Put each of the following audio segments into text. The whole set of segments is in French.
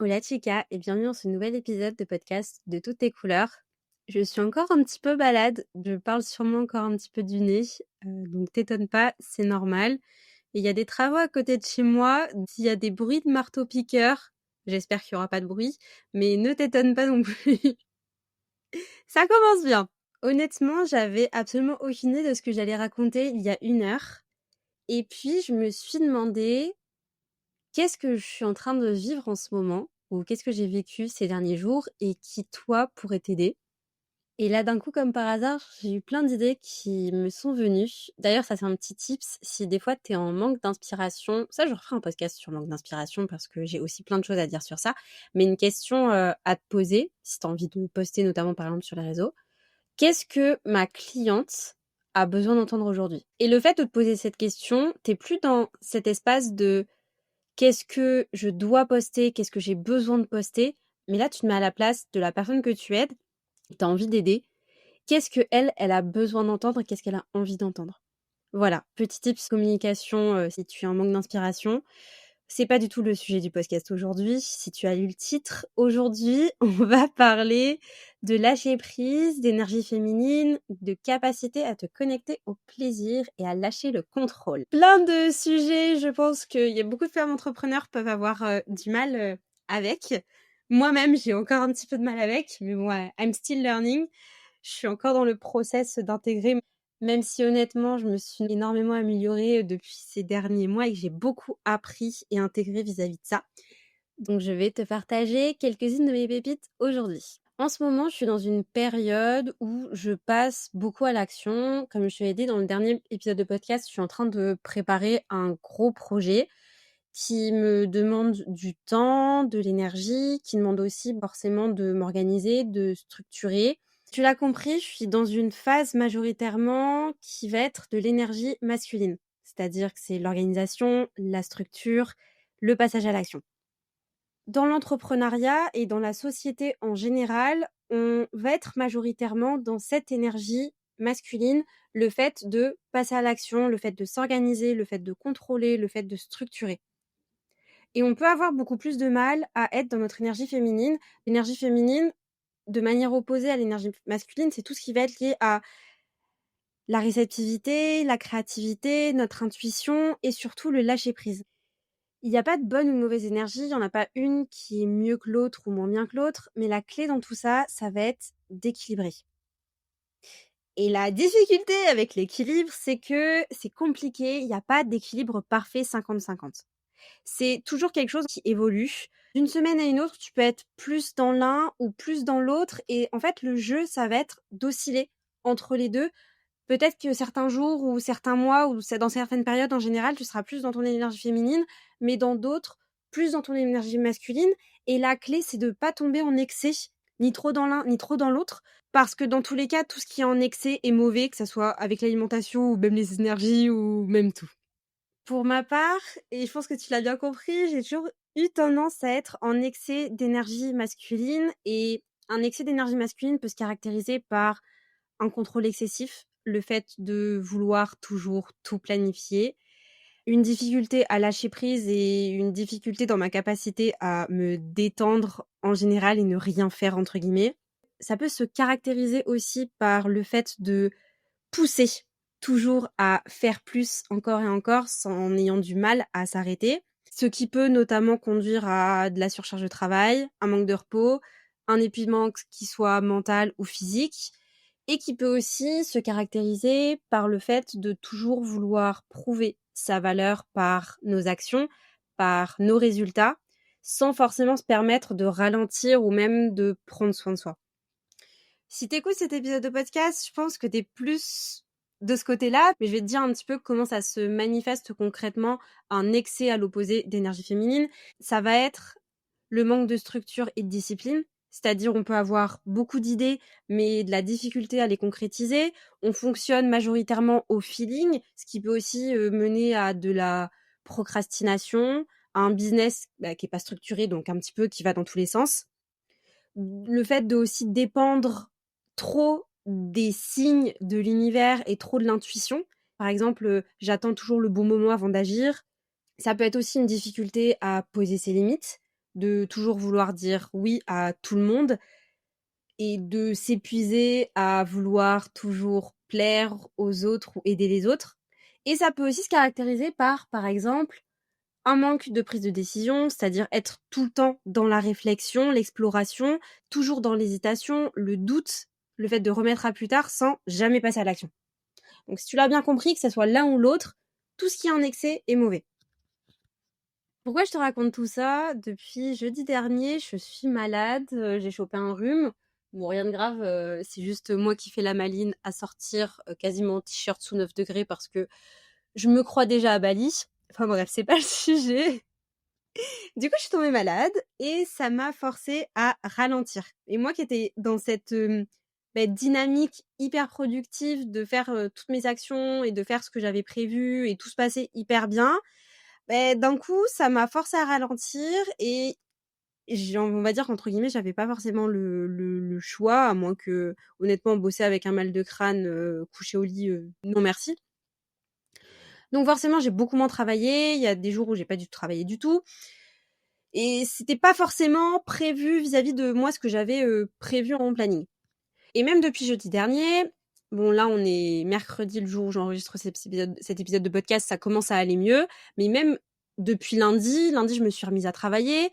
Hola chica et bienvenue dans ce nouvel épisode de podcast de toutes tes couleurs. Je suis encore un petit peu malade, je parle sûrement encore un petit peu du nez, donc t'étonne pas, c'est normal. Et il y a des travaux à côté de chez moi, s'il y a des bruits de marteau-piqueur, j'espère qu'il y aura pas de bruit, mais ne t'étonne pas non plus. Ça commence bien. Honnêtement, j'avais absolument aucune idée de ce que j'allais raconter il y a 1 heure. Et puis je me suis demandé qu'est-ce que je suis en train de vivre en ce moment? Ou qu'est-ce que j'ai vécu ces derniers jours et qui, toi, pourrait t'aider? Et là, d'un coup, comme par hasard, j'ai eu plein d'idées qui me sont venues. D'ailleurs, ça, c'est un petit tips. Si des fois, t'es en manque d'inspiration, ça, je referai un podcast sur manque d'inspiration parce que j'ai aussi plein de choses à dire sur ça. Mais une question à te poser, si t'as envie de poster, notamment, par exemple, sur les réseaux. Qu'est-ce que ma cliente a besoin d'entendre aujourd'hui? Et le fait de te poser cette question, t'es plus dans cet espace de qu'est-ce que je dois poster? Qu'est-ce que j'ai besoin de poster? Mais là, tu te mets à la place de la personne que tu aides, tu as envie d'aider. Qu'est-ce que elle a besoin d'entendre? Qu'est-ce qu'elle a envie d'entendre? Voilà, petit tips communication, si tu es en manque d'inspiration. C'est pas du tout le sujet du podcast aujourd'hui. Si tu as lu le titre, aujourd'hui, on va parler de lâcher prise, d'énergie féminine, de capacité à te connecter au plaisir et à lâcher le contrôle. Plein de sujets, je pense qu'il y a beaucoup de femmes entrepreneurs peuvent avoir du mal avec. Moi-même, j'ai encore un petit peu de mal avec, mais bon, I'm still learning. Je suis encore dans le process d'intégrer, même si honnêtement, je me suis énormément améliorée depuis ces derniers mois et que j'ai beaucoup appris et intégré vis-à-vis de ça. Donc je vais te partager quelques-unes de mes pépites aujourd'hui. En ce moment, je suis dans une période où je passe beaucoup à l'action. Comme je te l'ai dit dans le dernier épisode de podcast, je suis en train de préparer un gros projet qui me demande du temps, de l'énergie, qui demande aussi forcément de m'organiser, de structurer. Tu l'as compris, je suis dans une phase majoritairement qui va être de l'énergie masculine. C'est-à-dire que c'est l'organisation, la structure, le passage à l'action. Dans l'entrepreneuriat et dans la société en général, on va être majoritairement dans cette énergie masculine, le fait de passer à l'action, le fait de s'organiser, le fait de contrôler, le fait de structurer. Et on peut avoir beaucoup plus de mal à être dans notre énergie féminine. L'énergie féminine, de manière opposée à l'énergie masculine, c'est tout ce qui va être lié à la réceptivité, la créativité, notre intuition et surtout le lâcher prise. Il n'y a pas de bonne ou de mauvaise énergie, il n'y en a pas une qui est mieux que l'autre ou moins bien que l'autre, mais la clé dans tout ça, ça va être d'équilibrer. Et la difficulté avec l'équilibre, c'est que c'est compliqué, il n'y a pas d'équilibre parfait 50-50. C'est toujours quelque chose qui évolue. D'une semaine à une autre, tu peux être plus dans l'un ou plus dans l'autre et en fait, le jeu, ça va être d'osciller entre les 2. Peut-être que certains jours ou certains mois ou dans certaines périodes en général, tu seras plus dans ton énergie féminine, mais dans d'autres, plus dans ton énergie masculine. Et la clé, c'est de pas tomber en excès, ni trop dans l'un, ni trop dans l'autre, parce que dans tous les cas, tout ce qui est en excès est mauvais, que ça soit avec l'alimentation ou même les énergies ou même tout. Pour ma part, et je pense que tu l'as bien compris, j'ai toujours eu tendance à être en excès d'énergie masculine et un excès d'énergie masculine peut se caractériser par un contrôle excessif, le fait de vouloir toujours tout planifier, une difficulté à lâcher prise et une difficulté dans ma capacité à me détendre en général et ne rien faire entre guillemets. Ça peut se caractériser aussi par le fait de pousser toujours à faire plus encore et encore en ayant du mal à s'arrêter. Ce qui peut notamment conduire à de la surcharge de travail, un manque de repos, un épuisement qui soit mental ou physique, et qui peut aussi se caractériser par le fait de toujours vouloir prouver sa valeur par nos actions, par nos résultats, sans forcément se permettre de ralentir ou même de prendre soin de soi. Si t'écoutes cet épisode de podcast, je pense que t'es plus de ce côté-là, mais je vais te dire un petit peu comment ça se manifeste concrètement un excès à l'opposé d'énergie féminine. Ça va être le manque de structure et de discipline, c'est-à-dire on peut avoir beaucoup d'idées, mais de la difficulté à les concrétiser. On fonctionne majoritairement au feeling, ce qui peut aussi mener à de la procrastination, à un business qui est pas structuré, donc un petit peu qui va dans tous les sens. Le fait de aussi dépendre trop des signes de l'univers et trop de l'intuition. Par exemple, j'attends toujours le bon moment avant d'agir. Ça peut être aussi une difficulté à poser ses limites. de toujours vouloir dire oui à tout le monde et de s'épuiser à vouloir toujours plaire aux autres ou aider les autres. Et ça peut aussi se caractériser par exemple, un manque de prise de décision, c'est-à-dire être tout le temps dans la réflexion, l'exploration, toujours dans l'hésitation, le doute, le fait de remettre à plus tard sans jamais passer à l'action. Donc si tu l'as bien compris, que ce soit l'un ou l'autre, tout ce qui est en excès est mauvais. Pourquoi je te raconte tout ça? Depuis jeudi dernier, je suis malade, j'ai chopé un rhume. Bon, rien de grave, c'est juste moi qui fais la maline à sortir quasiment en t-shirt sous 9 degrés parce que je me crois déjà à Bali. Enfin bref, c'est pas le sujet. Du coup, je suis tombée malade et ça m'a forcée à ralentir. Et moi qui étais dans cette dynamique hyper productive de faire toutes mes actions et de faire ce que j'avais prévu et tout se passait hyper bien, d'un coup, ça m'a forcée à ralentir et on va dire qu'entre guillemets, j'avais pas forcément le choix, à moins que, honnêtement, bosser avec un mal de crâne, couché au lit, non merci. Donc forcément, j'ai beaucoup moins travaillé. Il y a des jours où j'ai pas du tout travaillé du tout. Et c'était pas forcément prévu vis-à-vis de moi ce que j'avais prévu en planning. Et même depuis jeudi dernier, bon là on est mercredi le jour où j'enregistre cet épisode de podcast, ça commence à aller mieux, mais même depuis lundi je me suis remise à travailler,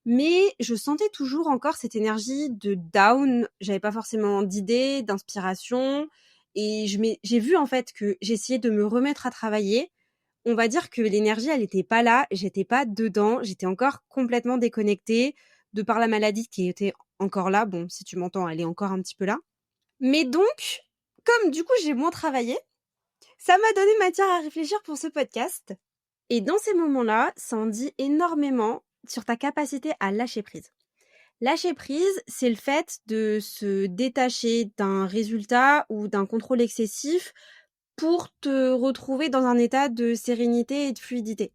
mais je sentais toujours encore cette énergie de down, j'avais pas forcément d'idées, d'inspiration, et j'ai vu en fait que j'essayais de me remettre à travailler. On va dire que l'énergie, elle était pas là, j'étais pas dedans, j'étais encore complètement déconnectée de par la maladie qui était encore là. Bon, si tu m'entends, elle est encore un petit peu là. Mais donc, comme du coup j'ai moins travaillé, ça m'a donné matière à réfléchir pour ce podcast. Et dans ces moments-là, ça en dit énormément sur ta capacité à lâcher prise. Lâcher prise, c'est le fait de se détacher d'un résultat ou d'un contrôle excessif pour te retrouver dans un état de sérénité et de fluidité.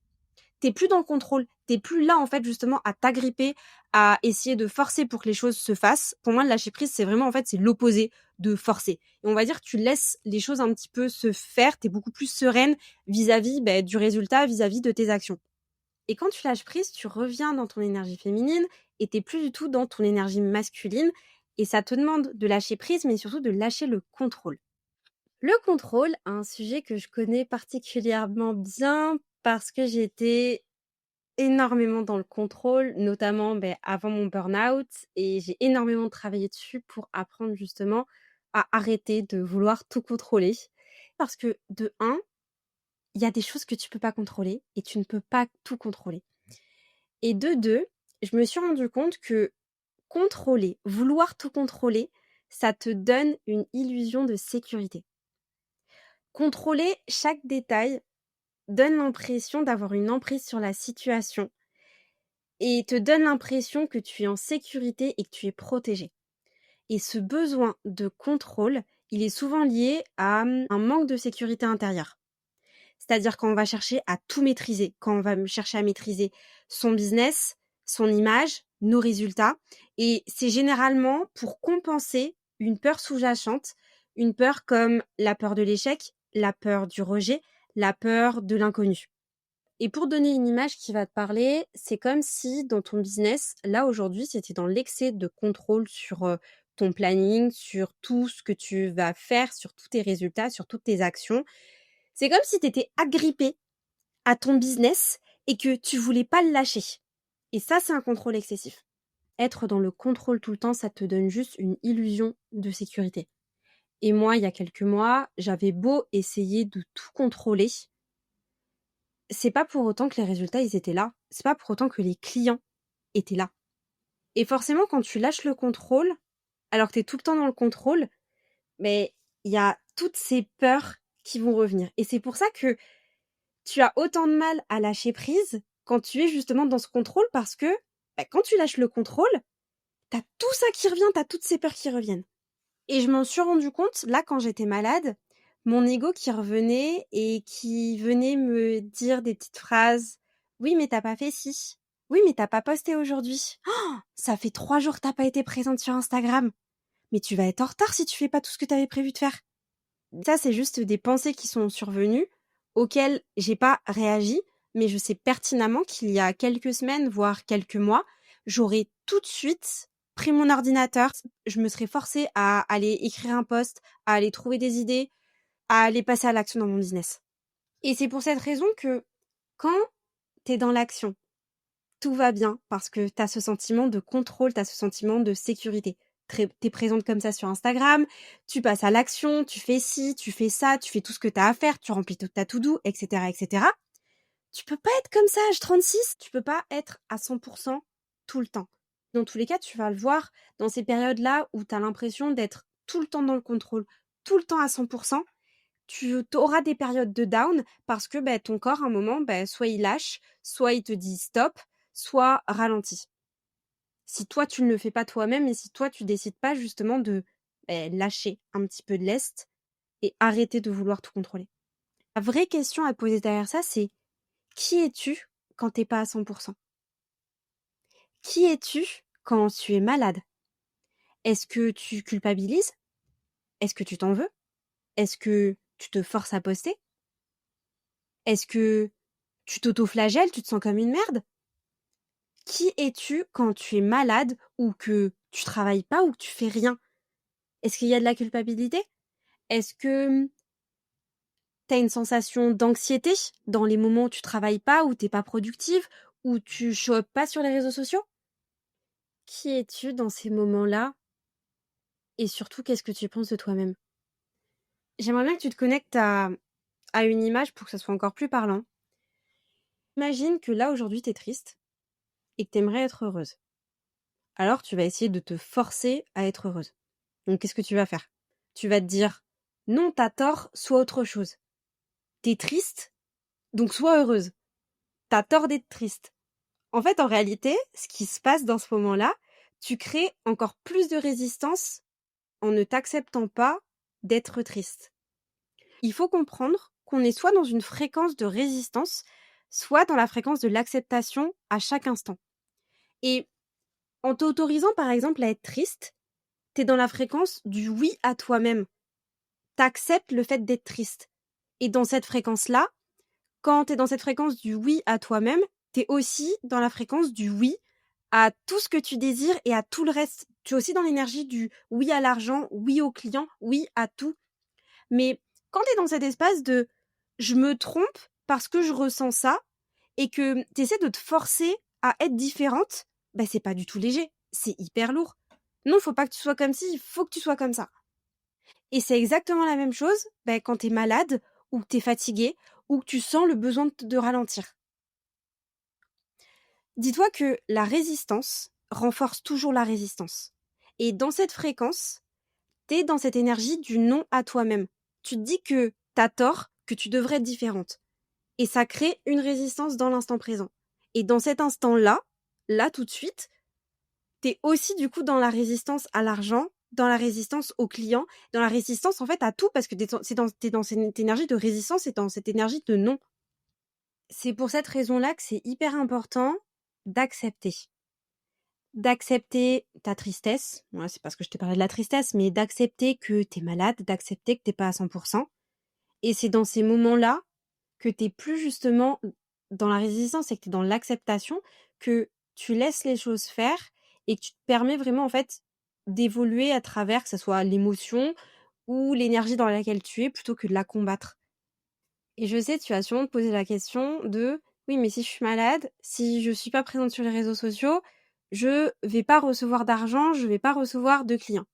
T'es plus dans le contrôle, t'es plus là en fait justement à t'agripper, à essayer de forcer pour que les choses se fassent. Pour moi, le lâcher prise, c'est vraiment en fait c'est l'opposé de forcer. Et on va dire que tu laisses les choses un petit peu se faire, t'es beaucoup plus sereine vis-à-vis du résultat, vis-à-vis de tes actions. Et quand tu lâches prise, tu reviens dans ton énergie féminine et t'es plus du tout dans ton énergie masculine. Et ça te demande de lâcher prise, mais surtout de lâcher le contrôle. Le contrôle, un sujet que je connais particulièrement bien parce que j'étais énormément dans le contrôle, notamment avant mon burn-out, et j'ai énormément travaillé dessus pour apprendre justement à arrêter de vouloir tout contrôler. Parce que de un, il y a des choses que tu peux pas contrôler et tu ne peux pas tout contrôler. Et de deux, je me suis rendu compte que contrôler, vouloir tout contrôler, ça te donne une illusion de sécurité. Contrôler chaque détail donne l'impression d'avoir une emprise sur la situation et te donne l'impression que tu es en sécurité et que tu es protégé. Et ce besoin de contrôle, il est souvent lié à un manque de sécurité intérieure. C'est-à-dire quand on va chercher à tout maîtriser, quand on va chercher à maîtriser son business, son image, nos résultats. Et c'est généralement pour compenser une peur sous-jacente, une peur comme la peur de l'échec, la peur du rejet, la peur de l'inconnu. Et pour donner une image qui va te parler, c'est comme si dans ton business, là aujourd'hui, c'était dans l'excès de contrôle sur ton planning, sur tout ce que tu vas faire, sur tous tes résultats, sur toutes tes actions. C'est comme si tu étais agrippé à ton business et que tu voulais pas le lâcher. Et ça, c'est un contrôle excessif. Être dans le contrôle tout le temps, ça te donne juste une illusion de sécurité. Et moi, il y a quelques mois, j'avais beau essayer de tout contrôler, c'est pas pour autant que les résultats, ils étaient là. C'est pas pour autant que les clients étaient là. Et forcément, quand tu lâches le contrôle, alors que t'es tout le temps dans le contrôle, mais il y a toutes ces peurs qui vont revenir. Et c'est pour ça que tu as autant de mal à lâcher prise quand tu es justement dans ce contrôle parce que quand tu lâches le contrôle, t'as tout ça qui revient, t'as toutes ces peurs qui reviennent. Et je m'en suis rendu compte, là, quand j'étais malade, mon ego qui revenait et qui venait me dire des petites phrases. Oui, mais t'as pas fait ci. Oui, mais t'as pas posté aujourd'hui. Oh, ça fait 3 jours que t'as pas été présente sur Instagram. Mais tu vas être en retard si tu fais pas tout ce que t'avais prévu de faire. Ça, c'est juste des pensées qui sont survenues, auxquelles j'ai pas réagi, mais je sais pertinemment qu'il y a quelques semaines, voire quelques mois, j'aurais tout de suite pris mon ordinateur, je me serais forcée à aller écrire un post, à aller trouver des idées, à aller passer à l'action dans mon business. Et c'est pour cette raison que quand t'es dans l'action, tout va bien parce que t'as ce sentiment de contrôle, t'as ce sentiment de sécurité. T'es présente comme ça sur Instagram, tu passes à l'action, tu fais ci, tu fais ça, tu fais tout ce que t'as à faire, tu remplis toute ta to-do, etc., etc. Tu peux pas être comme ça, âge 36. Tu peux pas être à 100% tout le temps. Dans tous les cas, tu vas le voir dans ces périodes-là où t'as l'impression d'être tout le temps dans le contrôle, tout le temps à 100%. Tu auras des périodes de down parce que ton corps, à un moment, soit il lâche, soit il te dit stop, soit ralentit. Si toi, tu ne le fais pas toi-même et si toi, tu décides pas justement de lâcher un petit peu de lest et arrêter de vouloir tout contrôler. La vraie question à te poser derrière ça, c'est qui es-tu quand t'es pas à 100%? Qui es-tu quand tu es malade? Est-ce que tu culpabilises? Est-ce que tu t'en veux? Est-ce que tu te forces à poster? Est-ce que tu t'auto-flagelles, tu te sens comme une merde? Qui es-tu quand tu es malade ou que tu travailles pas ou que tu fais rien? Est-ce qu'il y a de la culpabilité? Est-ce que t'as une sensation d'anxiété dans les moments où tu travailles pas, où t'es pas productive, où tu show up pas sur les réseaux sociaux? Qui es-tu dans ces moments-là? Et surtout, qu'est-ce que tu penses de toi-même? J'aimerais bien que tu te connectes à une image pour que ça soit encore plus parlant. Imagine que là, aujourd'hui, t'es triste et que t'aimerais être heureuse. Alors, tu vas essayer de te forcer à être heureuse. Donc, qu'est-ce que tu vas faire? Tu vas te dire, non, t'as tort, sois autre chose. T'es triste, donc sois heureuse. T'as tort d'être triste. En fait, en réalité, ce qui se passe dans ce moment-là, tu crées encore plus de résistance en ne t'acceptant pas d'être triste. Il faut comprendre qu'on est soit dans une fréquence de résistance, soit dans la fréquence de l'acceptation à chaque instant. Et en t'autorisant par exemple à être triste, t'es dans la fréquence du oui à toi-même. T'acceptes le fait d'être triste. Et dans cette fréquence-là, quand t'es dans cette fréquence du oui à toi-même, t'es aussi dans la fréquence du oui à tout ce que tu désires et à tout le reste. Tu es aussi dans l'énergie du oui à l'argent, oui au client, oui à tout. Mais quand tu es dans cet espace de je me trompe parce que je ressens ça et que tu essaies de te forcer à être différente, c'est pas du tout léger, c'est hyper lourd. Non, faut pas que tu sois comme ci, il faut que tu sois comme ça. Et c'est exactement la même chose quand tu es malade ou que tu es fatigué ou que tu sens le besoin de ralentir. Dis-toi que la résistance renforce toujours la résistance. Et dans cette fréquence, t'es dans cette énergie du non à toi-même. Tu te dis que t'as tort, que tu devrais être différente. Et ça crée une résistance dans l'instant présent. Et dans cet instant-là, là tout de suite, t'es aussi du coup dans la résistance à l'argent, dans la résistance aux clients, dans la résistance en fait à tout parce que t'es dans cette énergie de résistance et dans cette énergie de non. C'est pour cette raison-là que c'est hyper important d'accepter. D'accepter ta tristesse, ouais, c'est parce que je t'ai parlé de la tristesse, mais d'accepter que t'es malade, d'accepter que t'es pas à 100%. Et c'est dans ces moments-là que t'es plus justement dans la résistance et que t'es dans l'acceptation, que tu laisses les choses faire et que tu te permets vraiment en fait d'évoluer à travers que ce soit l'émotion ou l'énergie dans laquelle tu es plutôt que de la combattre. Et je sais, tu vas sûrement te poser la question de oui, mais si je suis malade, si je suis pas présente sur les réseaux sociaux, je vais pas recevoir d'argent, je vais pas recevoir de clients.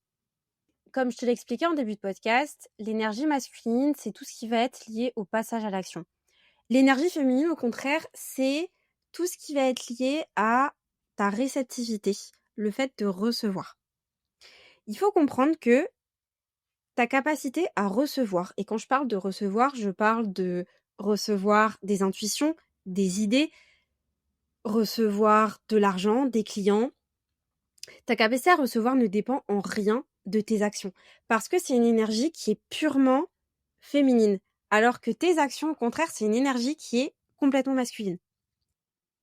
Comme je te l'expliquais en début de podcast, l'énergie masculine, c'est tout ce qui va être lié au passage à l'action. L'énergie féminine, au contraire, c'est tout ce qui va être lié à ta réceptivité, le fait de recevoir. Il faut comprendre que ta capacité à recevoir, et quand je parle de recevoir des intuitions, des idées, recevoir de l'argent, des clients. Ta capacité à recevoir ne dépend en rien de tes actions, parce que c'est une énergie qui est purement féminine, alors que tes actions, au contraire, c'est une énergie qui est complètement masculine.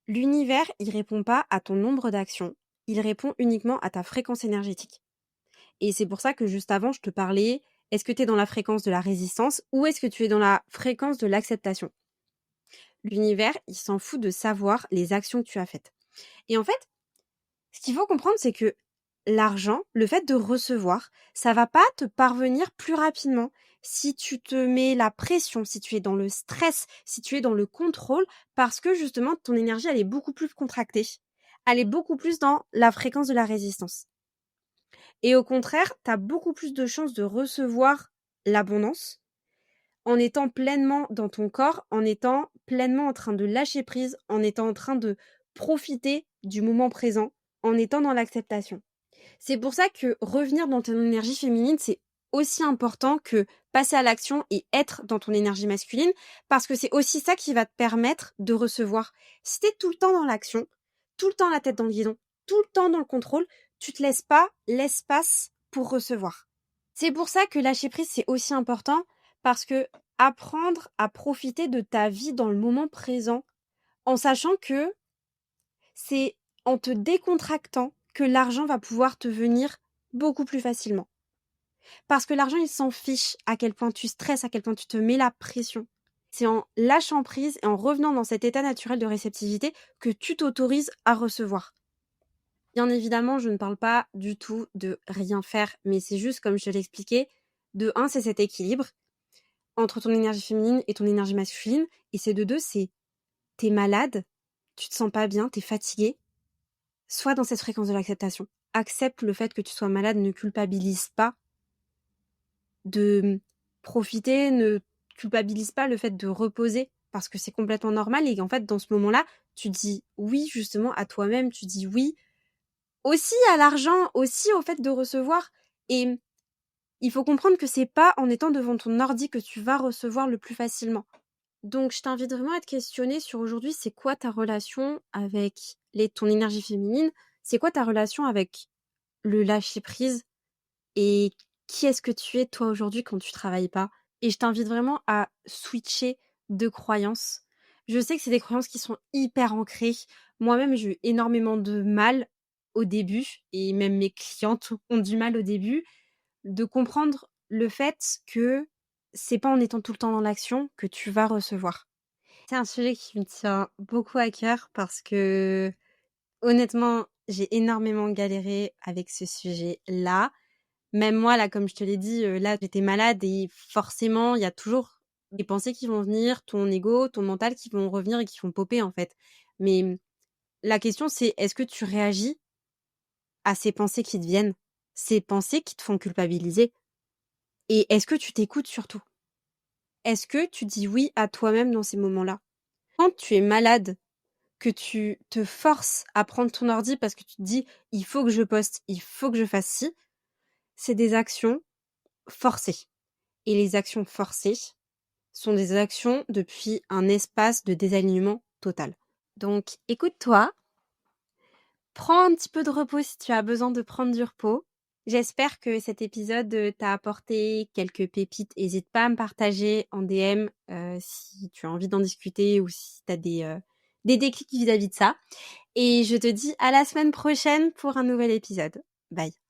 L'univers, il répond pas à ton nombre d'actions, il répond uniquement à ta fréquence énergétique. Et c'est pour ça que juste avant, je te parlais, est-ce que tu es dans la fréquence de la résistance ou est-ce que tu es dans la fréquence de l'acceptation? L'univers, il s'en fout de savoir les actions que tu as faites. Et en fait, Ce qu'il faut comprendre, c'est que l'argent, le fait de recevoir, ça va pas te parvenir plus rapidement si tu te mets la pression, si tu es dans le stress, si tu es dans le contrôle, parce que justement, ton énergie, elle est beaucoup plus contractée. Elle est beaucoup plus dans la fréquence de la résistance. Et au contraire, tu as beaucoup plus de chances de recevoir l'abondance en étant pleinement dans ton corps, en étant pleinement en train de lâcher prise, en étant en train de profiter du moment présent, en étant dans l'acceptation. C'est pour ça que revenir dans ton énergie féminine, c'est aussi important que passer à l'action et être dans ton énergie masculine, parce que c'est aussi ça qui va te permettre de recevoir. Si t'es tout le temps dans l'action, tout le temps la tête dans le guidon, tout le temps dans le contrôle, tu te laisses pas l'espace pour recevoir. C'est pour ça que lâcher prise, c'est aussi important, parce que apprendre à profiter de ta vie dans le moment présent, en sachant que c'est en te décontractant que l'argent va pouvoir te venir beaucoup plus facilement. Parce que l'argent, il s'en fiche à quel point tu stresses, à quel point tu te mets la pression. C'est en lâchant prise et en revenant dans cet état naturel de réceptivité que tu t'autorises à recevoir. Bien évidemment, je ne parle pas du tout de rien faire, mais c'est juste, comme je te l'expliquais, de 1, c'est cet équilibre entre ton énergie féminine et ton énergie masculine, et c'est de 2, c'est t'es malade, tu te sens pas bien, t'es fatigué, sois dans cette fréquence de l'acceptation. Accepte le fait que tu sois malade, ne culpabilise pas de profiter, ne culpabilise pas le fait de reposer, parce que c'est complètement normal et en fait, dans ce moment-là, tu dis oui justement à toi-même, tu dis oui aussi à l'argent, aussi au fait de recevoir. Et il faut comprendre que c'est pas en étant devant ton ordi que tu vas recevoir le plus facilement. Donc, je t'invite vraiment à te questionner sur aujourd'hui, c'est quoi ta relation avec ton énergie féminine? C'est quoi ta relation avec le lâcher prise? Et qui est-ce que tu es toi aujourd'hui quand tu travailles pas? Et je t'invite vraiment à switcher de croyances. Je sais que c'est des croyances qui sont hyper ancrées. Moi-même, j'ai eu énormément de mal au début et même mes clientes ont du mal au début de comprendre le fait que c'est pas en étant tout le temps dans l'action que tu vas recevoir. C'est un sujet qui me tient beaucoup à cœur parce que honnêtement, j'ai énormément galéré avec ce sujet-là. Même moi, là, comme je te l'ai dit, là, j'étais malade et forcément, il y a toujours des pensées qui vont venir, ton ego, ton mental qui vont revenir et qui vont popper, en fait. Mais la question, c'est est-ce que tu réagis à ces pensées qui te viennent? Ces pensées qui te font culpabiliser? Et est-ce que tu t'écoutes surtout? Est-ce que tu dis oui à toi-même dans ces moments-là? Quand tu es malade, que tu te forces à prendre ton ordi parce que tu te dis il faut que je poste, il faut que je fasse ci, c'est des actions forcées. Et les actions forcées sont des actions depuis un espace de désalignement total. Donc écoute-toi, prends un petit peu de repos si tu as besoin de prendre du repos. J'espère que cet épisode t'a apporté quelques pépites. N'hésite pas à me partager en DM si tu as envie d'en discuter ou si tu as des déclics vis-à-vis de ça. Et je te dis à la semaine prochaine pour un nouvel épisode. Bye.